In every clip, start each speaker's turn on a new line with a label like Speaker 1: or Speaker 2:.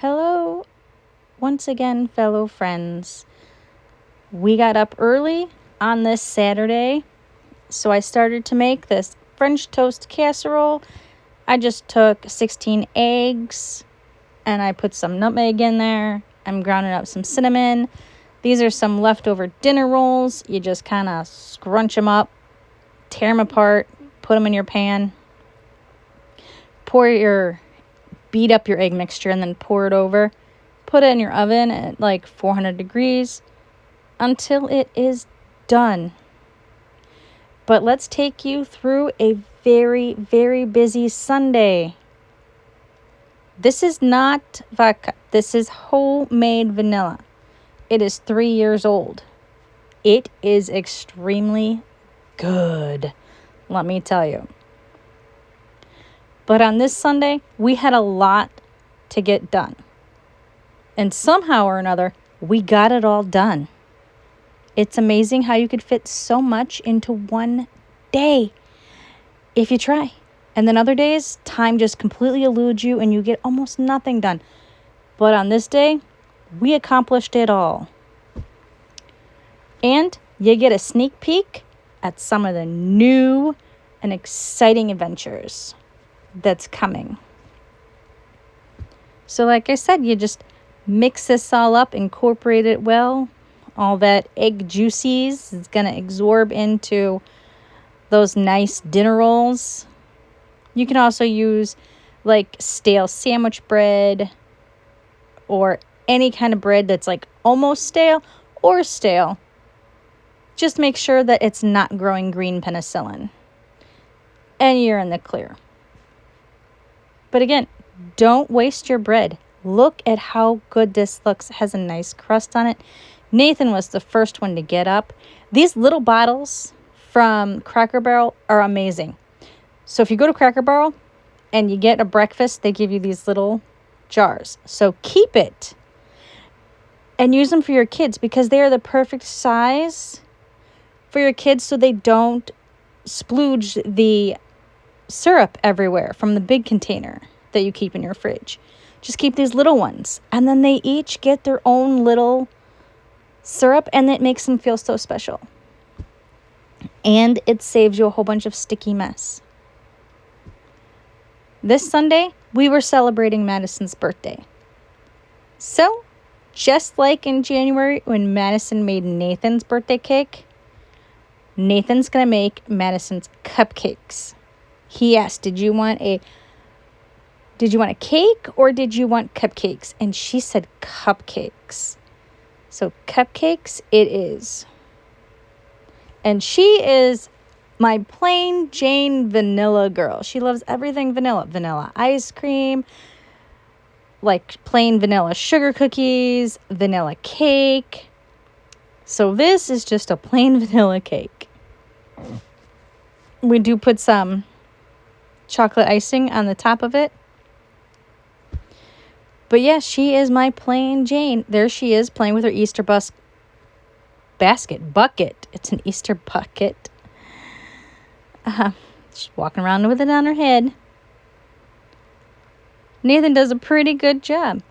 Speaker 1: Hello, once again, fellow friends. We got up early on this Saturday, so I started to make this French toast casserole. I just took 16 eggs and I put some nutmeg in there. I'm grounding up some cinnamon. These are some leftover dinner rolls. You just kind of scrunch them up, tear them apart, put them in your pan, beat up your egg mixture and then pour it over. Put it in your oven at like 400 degrees until it is done. But let's take you through a very, very busy Sunday. This is not vodka. This is homemade vanilla. It is 3 years old. It is extremely good, let me tell you. But on this Sunday, we had a lot to get done. And somehow or another, we got it all done. It's amazing how you could fit so much into one day if you try. And then other days, time just completely eludes you and you get almost nothing done. But on this day, we accomplished it all. And you get a sneak peek at some of the new and exciting adventures that's coming. So like I said, you just mix this all up, incorporate it well. All that egg juices is going to absorb into those nice dinner rolls. You can also use like stale sandwich bread or any kind of bread that's like almost stale or stale. Just make sure that it's not growing green penicillin. And you're in the clear. But again, don't waste your bread. Look at how good this looks. It has a nice crust on it. Nathan was the first one to get up. These little bottles from Cracker Barrel are amazing. So if you go to Cracker Barrel and you get a breakfast, they give you these little jars. So keep it and use them for your kids because they are the perfect size for your kids so they don't splooge the syrup everywhere from the big container that you keep in your fridge. Just keep these little ones. And then they each get their own little syrup and it makes them feel so special. And it saves you a whole bunch of sticky mess. This Sunday, we were celebrating Madison's birthday. So, just like in January when Madison made Nathan's birthday cake, Nathan's going to make Madison's cupcakes. He asked, did you want a cake or did you want cupcakes? And she said cupcakes. So cupcakes it is. And she is my plain Jane vanilla girl. She loves everything vanilla. Vanilla ice cream, like plain vanilla sugar cookies, vanilla cake. So this is just a plain vanilla cake. We do put some chocolate icing on the top of it. But yeah, she is my plain Jane. There she is playing with her Easter bucket. It's an Easter bucket. She's walking around with it on her head. Nathan does a pretty good job.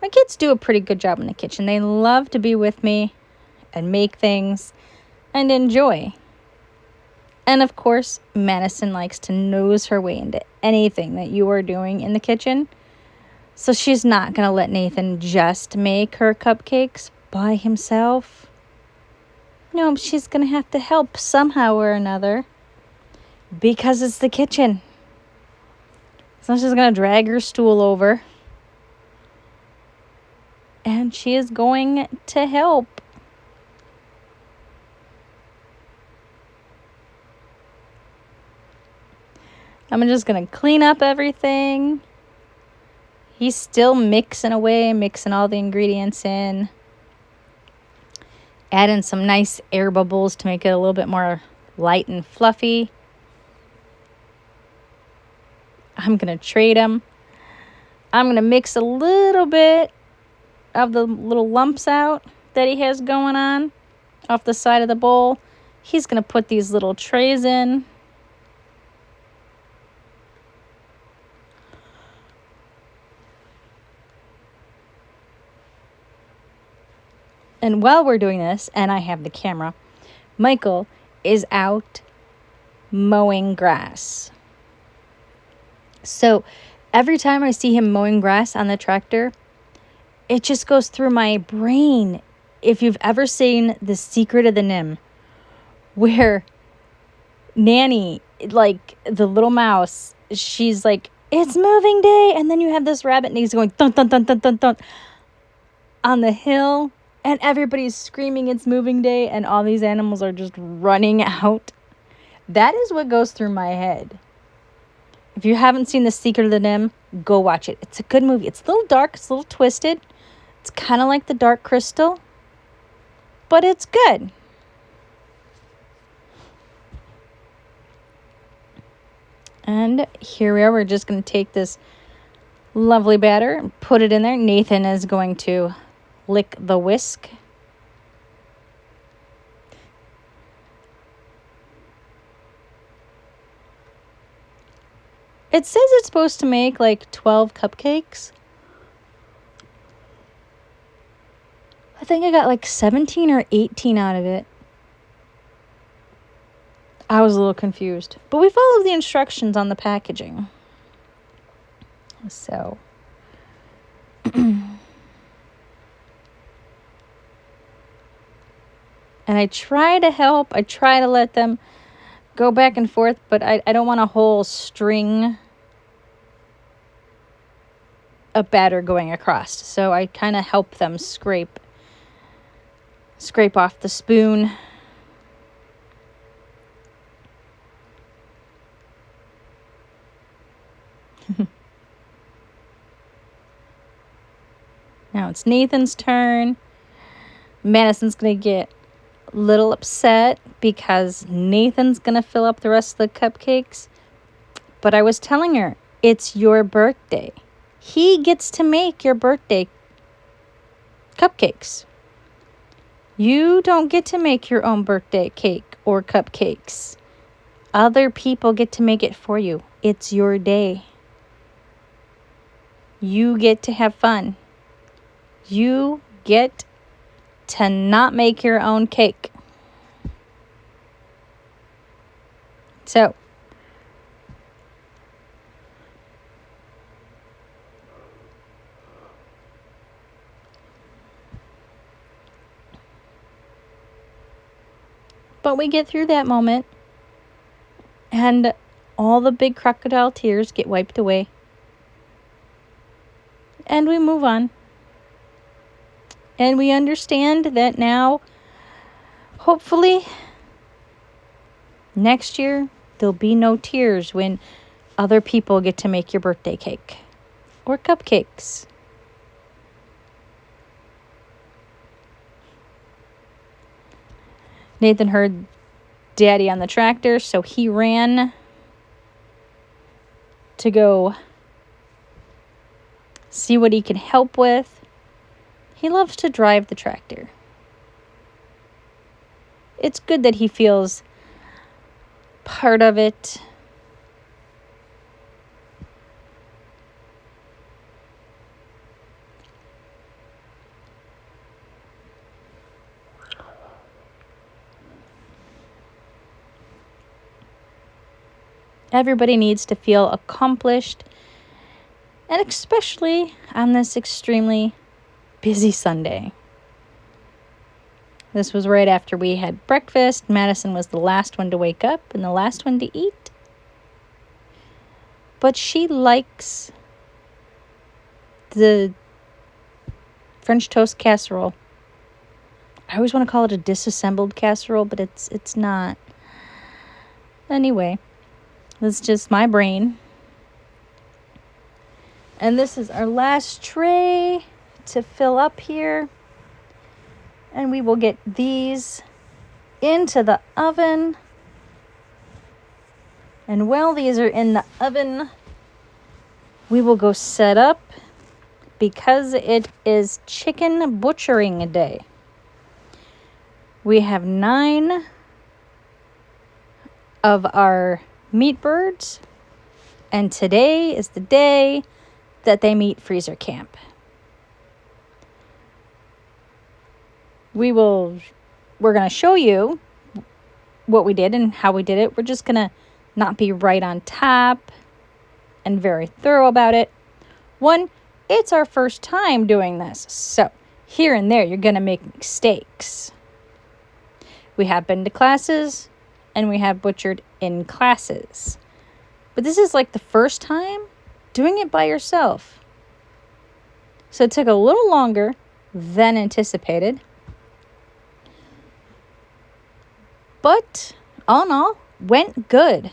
Speaker 1: My kids do a pretty good job in the kitchen. They love to be with me and make things and enjoy. And of course, Madison likes to nose her way into anything that you are doing in the kitchen. So she's not going to let Nathan just make her cupcakes by himself. No, she's going to have to help somehow or another because it's the kitchen. So she's going to drag her stool over and she is going to help. I'm just going to clean up everything. He's still mixing away, mixing all the ingredients in. Add in some nice air bubbles to make it a little bit more light and fluffy. I'm going to trade them. I'm going to mix a little bit of the little lumps out that he has going on off the side of the bowl. He's going to put these little trays in. And while we're doing this, and I have the camera, Michael is out mowing grass. So every time I see him mowing grass on the tractor, it just goes through my brain. If you've ever seen The Secret of the Nim, where Nanny, like the little mouse, she's like, it's moving day. And then you have this rabbit and he's going dun dun dun dun dun dun on the hill. And everybody's screaming it's moving day. And all these animals are just running out. That is what goes through my head. If you haven't seen The Secret of the Nim, go watch it. It's a good movie. It's a little dark. It's a little twisted. It's kind of like The Dark Crystal. But it's good. And here we are. We're just going to take this lovely batter and put it in there. Nathan is going to lick the whisk. It says it's supposed to make like 12 cupcakes. I think I got like 17 or 18 out of it. I was a little confused. But we followed the instructions on the packaging. So. And I try to help. I try to let them go back and forth. But I don't want a whole string of batter going across. So I kind of help them scrape off the spoon. Now it's Nathan's turn. Madison's going to get a little upset because Nathan's going to fill up the rest of the cupcakes. But I was telling her, it's your birthday. He gets to make your birthday cupcakes. You don't get to make your own birthday cake or cupcakes. Other people get to make it for you. It's your day. You get to have fun. You get to not make your own cake. So, but we get through that moment, and all the big crocodile tears get wiped away. And we move on. And we understand that now, hopefully, next year, there'll be no tears when other people get to make your birthday cake or cupcakes. Nathan heard Daddy on the tractor, so he ran to go see what he can help with. He loves to drive the tractor. It's good that he feels part of it. Everybody needs to feel accomplished, and especially on this extremely busy Sunday. This was right after we had breakfast. Madison was the last one to wake up and the last one to eat. But she likes the French toast casserole. I always want to call it a disassembled casserole, but it's not. Anyway, that's just my brain. And this is our last tray to fill up here. And we will get these into the oven. And while these are in the oven, we will go set up because it is chicken butchering day. We have 9 of our meat birds, and today is the day that they meet freezer camp. we're going to show you what we did and how we did it. We're just going to not be right on top and very thorough about it. One, it's our first time doing this, so here and there you're going to make mistakes. We have been to classes and we have butchered in classes. But this is like the first time doing it by yourself. So it took a little longer than anticipated. But all in all, went good.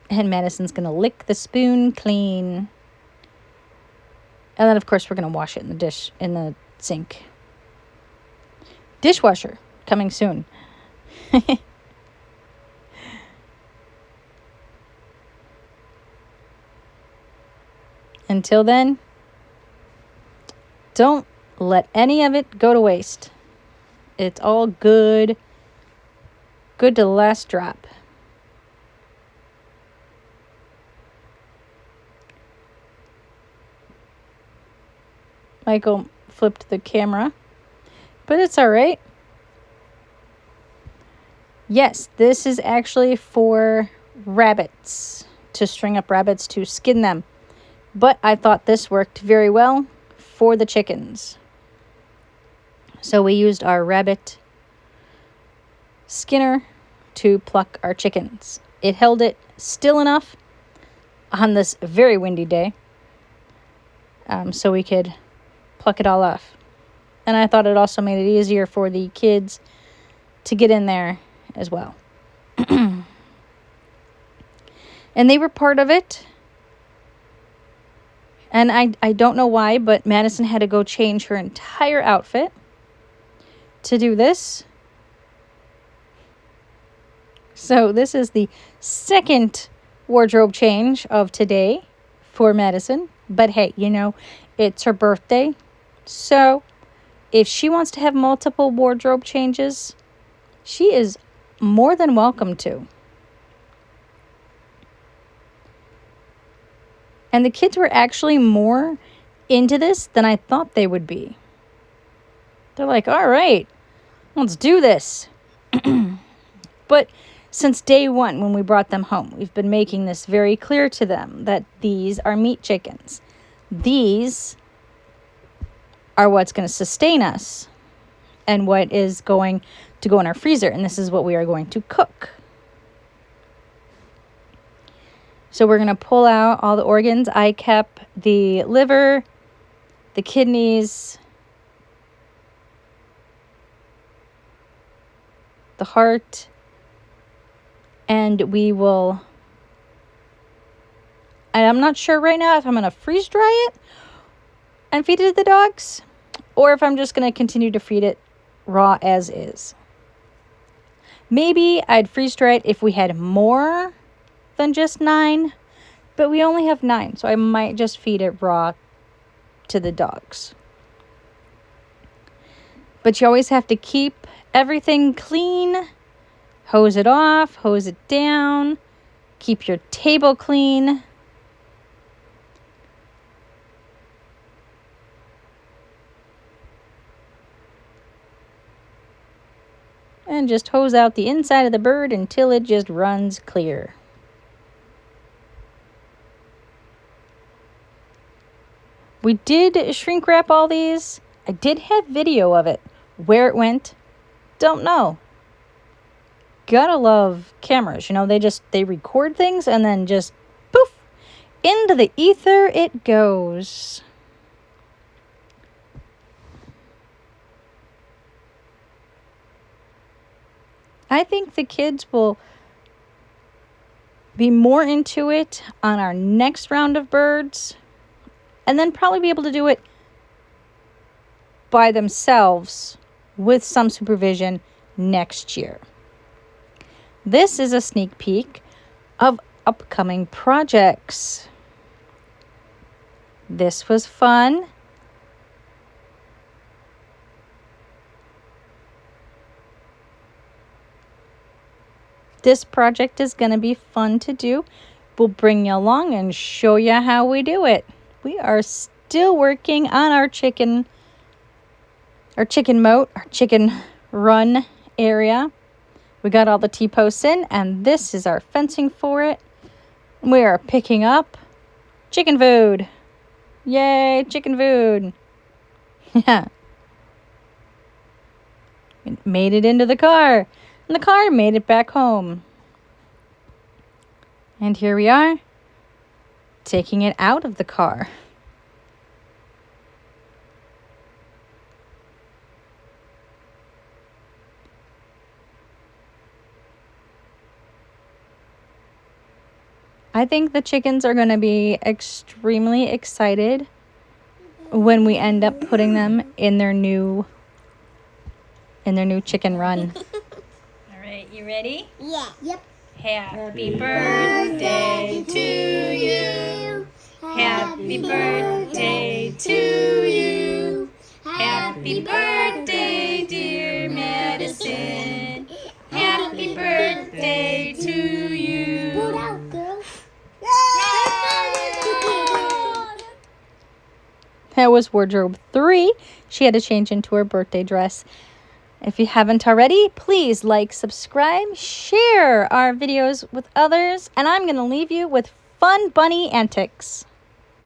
Speaker 1: And Madison's going to lick the spoon clean. And then, of course, we're going to wash it in the sink. Dishwasher coming soon. Until then, don't let any of it go to waste. It's all good. Good to the last drop. Michael flipped the camera, but it's all right. Yes, this is actually for rabbits, to string up rabbits, to skin them. But I thought this worked very well for the chickens. So we used our rabbit skinner to pluck our chickens. It held it still enough on this very windy day so we could pluck it all off. And I thought it also made it easier for the kids to get in there as well. And they were part of it. And I don't know why, but Madison had to go change her entire outfit to do this. So this is the second wardrobe change of today for Madison. But hey, it's her birthday. So if she wants to have multiple wardrobe changes, she is more than welcome to. And the kids were actually more into this than I thought they would be. They're like, all right, let's do this. But since day one, when we brought them home, we've been making this very clear to them that these are meat chickens. These are what's going to sustain us and what is going to go in our freezer. And this is what we are going to cook. So we're going to pull out all the organs. I kept the liver, the kidneys, the heart, and I'm not sure right now if I'm going to freeze dry it and feed it to the dogs, or if I'm just going to continue to feed it raw as is. Maybe I'd freeze dry it if we had more than just 9, but we only have 9, so I might just feed it raw to the dogs. But you always have to keep everything clean, hose it off, hose it down, keep your table clean. And just hose out the inside of the bird until it just runs clear. We did shrink wrap all these. I did have video of it. Where it went, don't know. Gotta love cameras. They record things and then just poof, into the ether it goes. I think the kids will be more into it on our next round of birds, and then probably be able to do it by themselves with some supervision next year. This is a sneak peek of upcoming projects. This was fun. This project is going to be fun to do. we'll bring you along and show you how we do it. We are still working on our chicken moat, our chicken run area. We got all the T-posts in, and this is our fencing for it. We are picking up chicken food. Yay, chicken food. Yeah. It made it into the car, and the car made it back home. And here we are, taking it out of the car. I think the chickens are going to be extremely excited when we end up putting them in their new chicken run. All right, you ready?
Speaker 2: Yeah. Yep.
Speaker 1: Happy birthday to you. Happy birthday to you. Happy birthday, dear Madison. Happy birthday to you.
Speaker 2: Pull it out, girl.
Speaker 1: That was wardrobe 3. She had to change into her birthday dress. If you haven't already, please like, subscribe, share our videos with others, and I'm going to leave you with fun bunny antics.